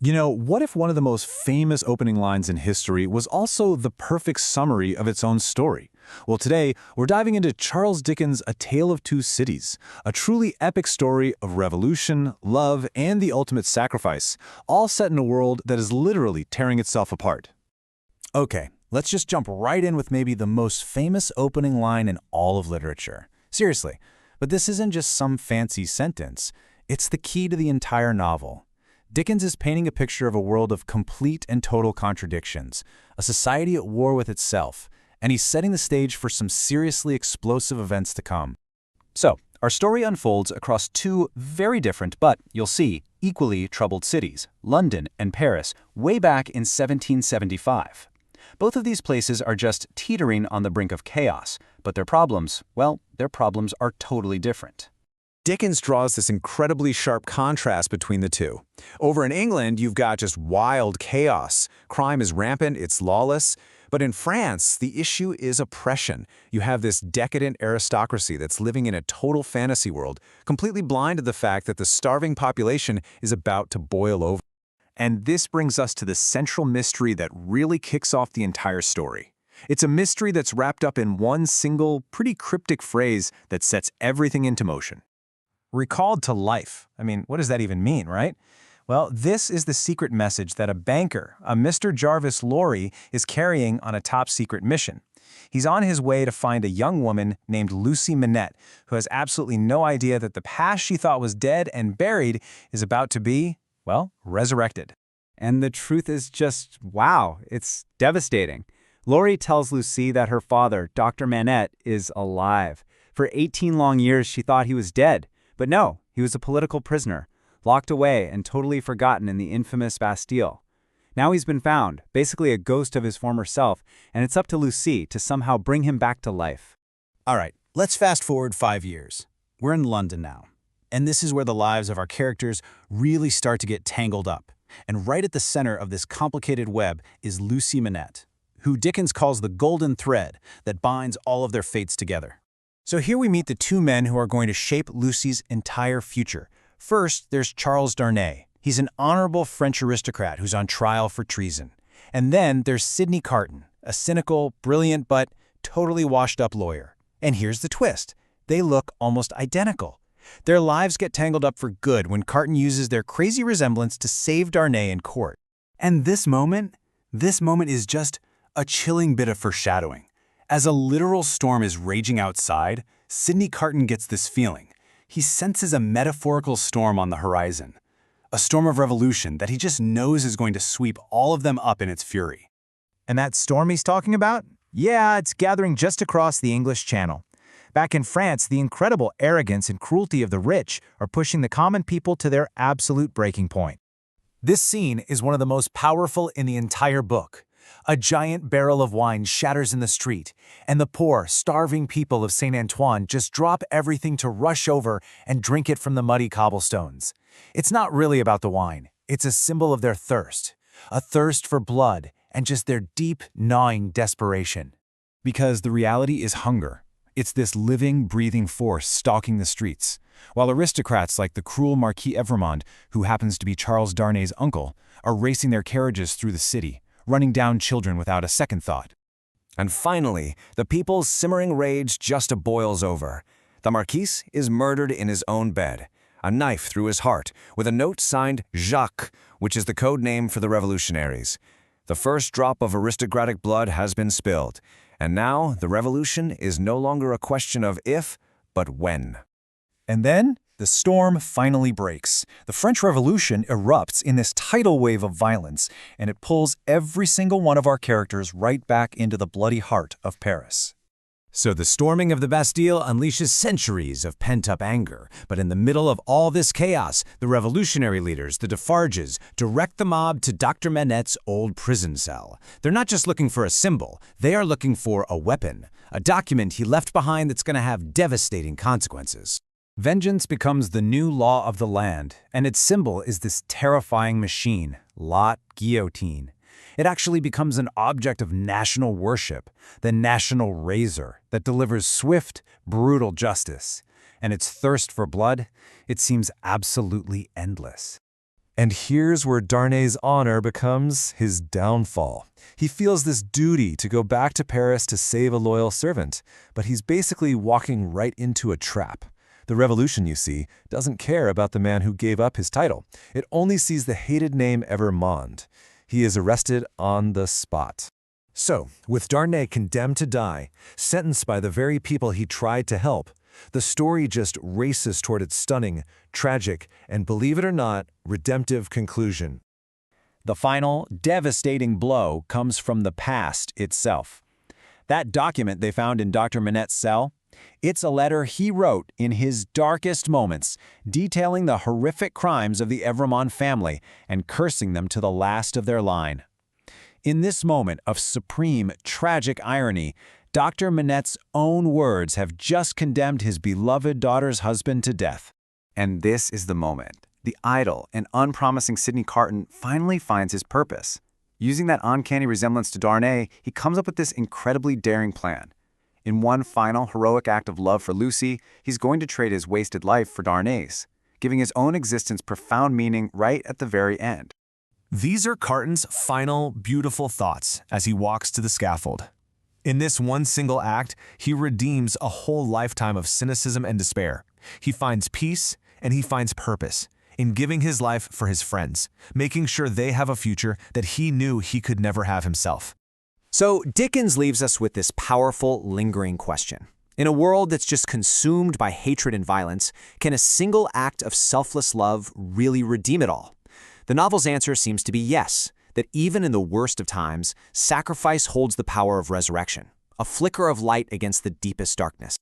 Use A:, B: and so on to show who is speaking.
A: What if one of the most famous opening lines in history was also the perfect summary of its own story? Well, today, we're diving into Charles Dickens' A Tale of Two Cities, a truly epic story of revolution, love, and the ultimate sacrifice, all set in a world that is literally tearing itself apart.
B: Okay, let's just jump right in with maybe the most famous opening line in all of literature. Seriously, but this isn't just some fancy sentence. It's the key to the entire novel. Dickens is painting a picture of a world of complete and total contradictions, a society at war with itself, and he's setting the stage for some seriously explosive events to come. So, our story unfolds across two very different but, you'll see, equally troubled cities, London and Paris, way back in 1775. Both of these places are just teetering on the brink of chaos, but their problems, well, their problems are totally different.
C: Dickens draws this incredibly sharp contrast between the two. Over in England, you've got just wild chaos. Crime is rampant, it's lawless. But in France, the issue is oppression. You have this decadent aristocracy that's living in a total fantasy world, completely blind to the fact that the starving population is about to boil over. And this brings us to the central mystery that really kicks off the entire story. It's a mystery that's wrapped up in one single, pretty cryptic phrase that sets everything into motion.
B: Recalled to life. I mean, what does that even mean, right? Well, this is the secret message that a banker, a Mr. Jarvis Lorry, is carrying on a top-secret mission. He's on his way to find a young woman named Lucy Manette, who has absolutely no idea that the past she thought was dead and buried is about to be, well, resurrected.
D: And the truth is just, wow, it's devastating. Laurie tells Lucy that her father, Dr. Manette, is alive. For 18 long years, she thought he was dead. But no, he was a political prisoner, locked away and totally forgotten in the infamous Bastille. Now he's been found, basically a ghost of his former self, and it's up to Lucy to somehow bring him back to life.
B: All right, let's fast forward 5 years. We're in London now, and this is where the lives of our characters really start to get tangled up. And right at the center of this complicated web is Lucy Manette, who Dickens calls the golden thread that binds all of their fates together. So here we meet the two men who are going to shape Lucy's entire future. First, there's Charles Darnay. He's an honorable French aristocrat who's on trial for treason. And then there's Sidney Carton, a cynical, brilliant, but totally washed-up lawyer. And here's the twist. They look almost identical. Their lives get tangled up for good when Carton uses their crazy resemblance to save Darnay in court. And this moment is just a chilling bit of foreshadowing. As a literal storm is raging outside, Sidney Carton gets this feeling. He senses a metaphorical storm on the horizon, a storm of revolution that he just knows is going to sweep all of them up in its fury.
E: And that storm he's talking about? Yeah, it's gathering just across the English Channel. Back in France, the incredible arrogance and cruelty of the rich are pushing the common people to their absolute breaking point.
B: This scene is one of the most powerful in the entire book. A giant barrel of wine shatters in the street, and the poor, starving people of Saint Antoine just drop everything to rush over and drink it from the muddy cobblestones. It's not really about the wine. It's a symbol of their thirst, a thirst for blood, and just their deep, gnawing desperation. Because the reality is hunger. It's this living, breathing force stalking the streets, while aristocrats like the cruel Marquis Evremond, who happens to be Charles Darnay's uncle, are racing their carriages through the city, running down children without a second thought.
F: And finally, the people's simmering rage just boils over. The Marquis is murdered in his own bed, a knife through his heart, with a note signed Jacques, which is the code name for the revolutionaries. The first drop of aristocratic blood has been spilled, and now the revolution is no longer a question of if, but when.
B: And then the storm finally breaks. The French Revolution erupts in this tidal wave of violence, and it pulls every single one of our characters right back into the bloody heart of Paris.
C: So the storming of the Bastille unleashes centuries of pent-up anger. But in the middle of all this chaos, the revolutionary leaders, the Defarges, direct the mob to Dr. Manette's old prison cell. They're not just looking for a symbol, they are looking for a weapon, a document he left behind that's going to have devastating consequences.
B: Vengeance becomes the new law of the land, and its symbol is this terrifying machine, Lot Guillotine. It actually becomes an object of national worship, the national razor that delivers swift, brutal justice. And its thirst for blood, it seems absolutely endless.
G: And here's where Darnay's honor becomes his downfall. He feels this duty to go back to Paris to save a loyal servant, but he's basically walking right into a trap. The revolution, you see, doesn't care about the man who gave up his title. It only sees the hated name Evermond. He is arrested on the spot.
C: So, with Darnay condemned to die, sentenced by the very people he tried to help, the story just races toward its stunning, tragic, and believe it or not, redemptive conclusion.
B: The final, devastating blow comes from the past itself. That document they found in Dr. Manette's cell, it's a letter he wrote in his darkest moments, detailing the horrific crimes of the Evremond family and cursing them to the last of their line. In this moment of supreme, tragic irony, Dr. Manette's own words have just condemned his beloved daughter's husband to death.
D: And this is the moment. The idle and unpromising Sidney Carton finally finds his purpose. Using that uncanny resemblance to Darnay, he comes up with this incredibly daring plan. In one final heroic act of love for Lucy, he's going to trade his wasted life for Darnay's, giving his own existence profound meaning right at the very end.
A: These are Carton's final, beautiful thoughts as he walks to the scaffold. In this one single act, he redeems a whole lifetime of cynicism and despair. He finds peace and he finds purpose in giving his life for his friends, making sure they have a future that he knew he could never have himself.
B: So Dickens leaves us with this powerful, lingering question. In a world that's just consumed by hatred and violence, can a single act of selfless love really redeem it all? The novel's answer seems to be yes, that even in the worst of times, sacrifice holds the power of resurrection, a flicker of light against the deepest darkness.